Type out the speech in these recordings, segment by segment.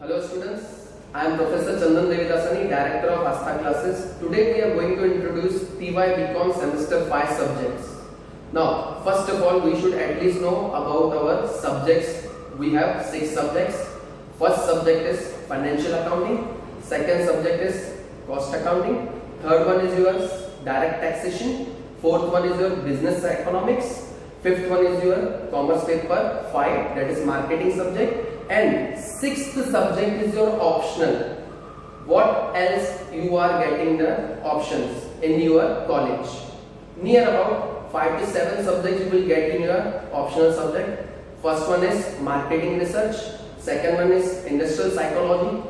Hello students, I am Professor Chandan Devidasani, Director of Astha Classes. Today we are going to introduce TY BCom Semester 5 subjects. Now, first of all, we should at least know about our subjects. We have 6 subjects. First subject is Financial Accounting. Second subject is Cost Accounting. Third one is yours Direct Taxation. Fourth one is your Business Economics. Fifth one is your Commerce Paper 5, that is Marketing subject. And sixth subject is your optional. What else you are getting the options in your college? Near about 5 to 7 subjects you will get in your optional subject. First one is Marketing Research. Second one is Industrial Psychology.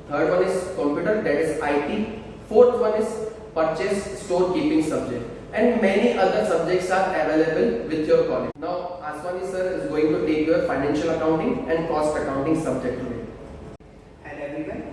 Third one is Computer, that is IT. Fourth one is Purchase Storekeeping subject. And many other subjects are available with your college. Now, Aswani sir is going to take your Financial Accounting and Cost Accounting subject today. Hello everyone,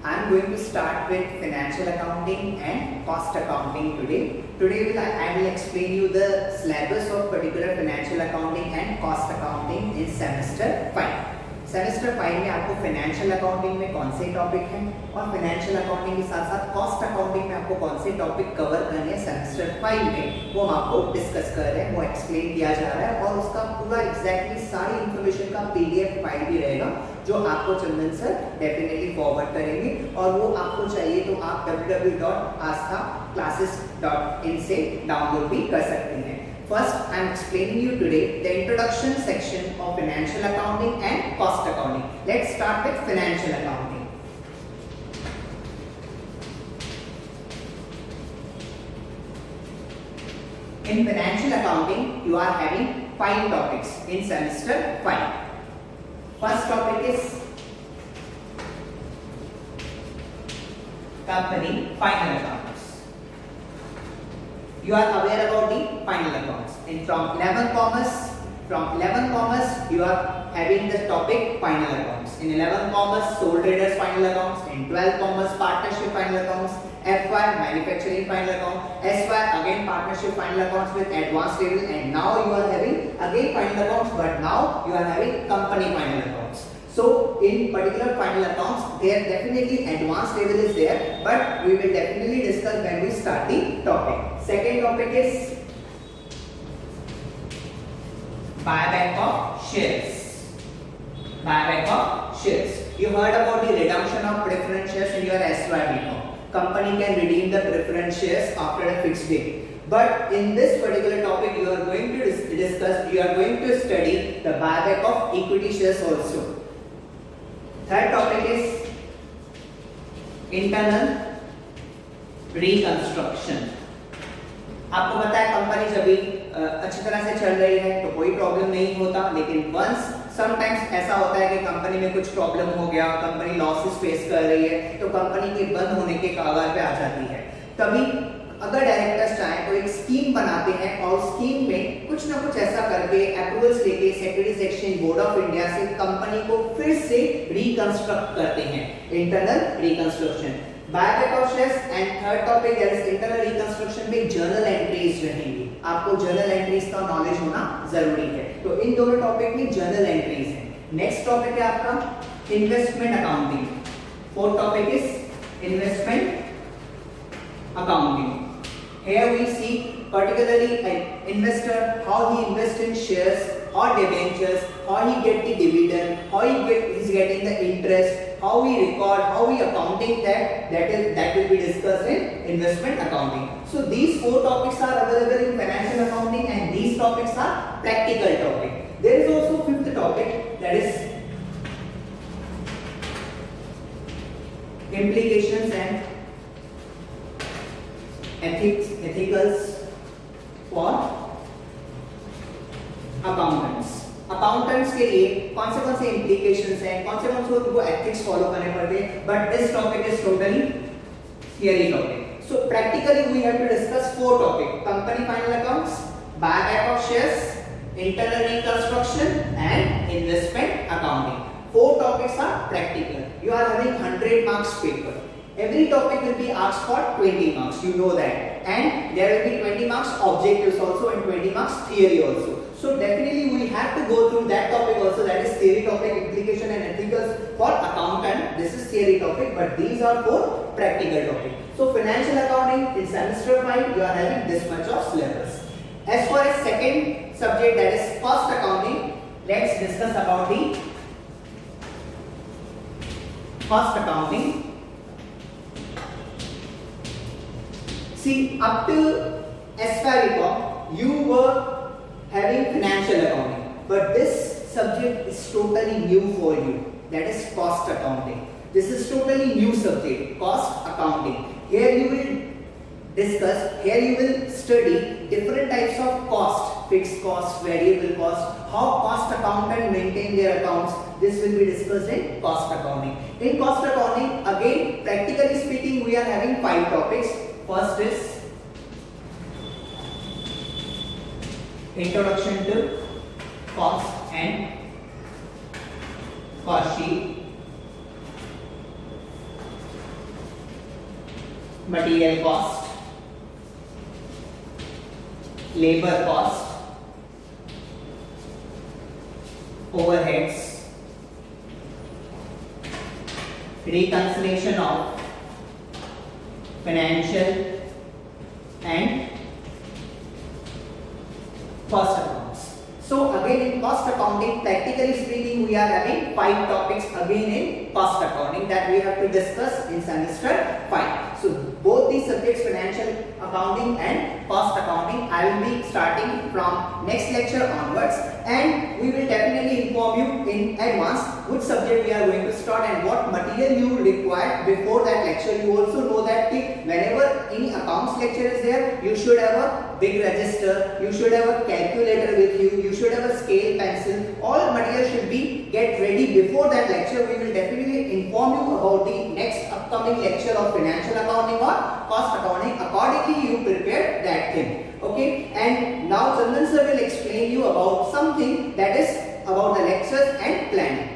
I am going to start with Financial Accounting and Cost Accounting today. Today I will explain you the syllabus of particular Financial Accounting and Cost Accounting in Semester 5. Semester 5 में आपको financial accounting में कौन से topic हैं और financial accounting के साथ साथ कॉस्ट अकाउंटिंग में आपको कौन से टॉपिक कवर करने हैं सेमेस्टर 5 में, वो हम आपको डिस्कस कर रहे हैं, वो एक्सप्लेन किया जा रहा है और उसका पूरा एग्जैक्टली सारी इंफॉर्मेशन का पीडीएफ फाइल भी रहेगा जो आपको चंदन सर डेफिनेटली फॉरवर्ड करेंगे और वो आपको चाहिए तो आप www.astha-classes.in से डाउनलोड भी कर सकते हैं. First, I am explaining you today the introduction section of financial accounting and cost accounting. Let's start with financial accounting. In financial accounting, you are having 5 topics in semester 5. First topic is company final accounts. You are aware about the final accounts. And from 11 commerce, you are having the topic final accounts. In 11 commerce, sole traders final accounts. In 12 commerce, partnership final accounts. FY, manufacturing final account. SY, again partnership final accounts with advanced level. And now you are having again final accounts, but now you are having company final accounts. So in particular final accounts, there definitely advanced level is there, but we will definitely discuss when we start the topic. Second topic is buyback of shares. Buyback of shares. You heard about the redemption of preference shares in your SY BCom. Company can redeem the preference shares after a fixed date. But in this particular topic, you are going to study the buyback of equity shares also. Third topic is internal reconstruction. आपको पता है company जब भी अच्छी तरह से चल रही है तो कोई प्रॉब्लम नहीं होता, लेकिन वंस समटाइम्स ऐसा होता है कि कंपनी में कुछ प्रॉब्लम हो गया, कंपनी लॉसेस फेस कर रही है तो कंपनी के बंद होने के कगार पे आ जाती है. तभी अगर डायरेक्टर्स चाहें तो एक स्कीम बनाते हैं और स्कीम में कुछ ना कुछ ऐसा करके अप्रूवल्स लेके securities exchange board of India से कंपनी को फिर से रिकंस्ट्रक्ट करते हैं. Internal reconstruction, buyback of shares. And third topic that is internal reconstruction में जर्नल एंट्रीज रहेंगी. आपको जर्नल एंट्रीज का नॉलेज होना जरूरी है. तो इन दोनों टॉपिक में जर्नल एंट्रीज है. नेक्स्ट टॉपिक है आपका investment accounting. Fourth topic is investment accounting. Here we see particularly an investor, how he invests in shares or debentures, how he get the dividend, how he's getting the interest, how we record, how we accounting that will be discussed in investment accounting. So these 4 topics are available in financial accounting and these topics are practical topic. There is also 5th topic, that is implications and ethicals for accountants. accountants के लिए कौन से implications हैं, कौन से उनको ethics follow करने पड़ते हैं, but this topic is totally theory topic. So practically we have to discuss 4 topics: company final accounts, buyback of shares, internal reconstruction and investment accounting. 4 topics are practical. You are having 100 marks paper. Every topic will be asked for 20 marks. You know that. and there will be 20 marks objectives also and 20 marks theory also. So definitely we have to go through that topic also, that is theory topic, implication and ethicals for accountant. This is theory topic, but these are for practical topic. So financial accounting in semester 5 you are having this much of syllabus. As far as second subject, that is cost accounting, let's discuss about the cost accounting. See, up to S5 you were having financial accounting, but this subject is totally new for you, that is cost accounting. This is totally new subject, cost accounting. Here you will discuss, here you will study different types of cost, fixed cost, variable cost, how cost accountant maintain their accounts. This will be discussed in cost accounting. In cost accounting, again, practically speaking, we are having 5 topics. First is introduction to cost and cost sheet, material cost, labor cost, overheads, reconciliation of financial and cost accounts. So again in cost accounting, practically speaking, we are having 5 topics again in cost accounting that we have to discuss in semester 5. So both these subjects, financial accounting and cost accounting, I will be starting from next lecture onwards, and we will definitely inform you in advance which subject we are going to start and what material you require before that lecture. You also know that whenever any accounts lecture is there, you should have a big register, you should have a calculator with you, you should have a scale, pencil. All material should be get ready before that lecture. We will definitely inform you about the next upcoming lecture of financial accounting or cost accounting. Accordingly, you prepare that thing. Okay, and now Chandan sir will explain you about something that is about the lectures and planning.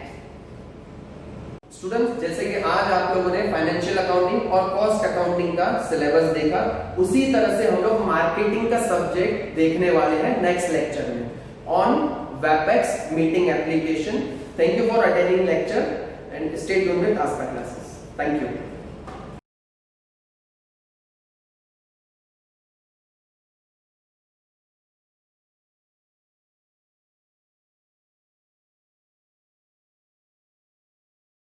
Students, जैसे कि आज आप लोगों ने financial accounting और cost accounting का syllabus देखा, उसी तरह से हम लोग मार्केटिंग का सब्जेक्ट देखने वाले हैं नेक्स्ट लेक्चर में on Webex meeting application. Thank you for attending lecture and stay tuned with Aastha classes. Thank you.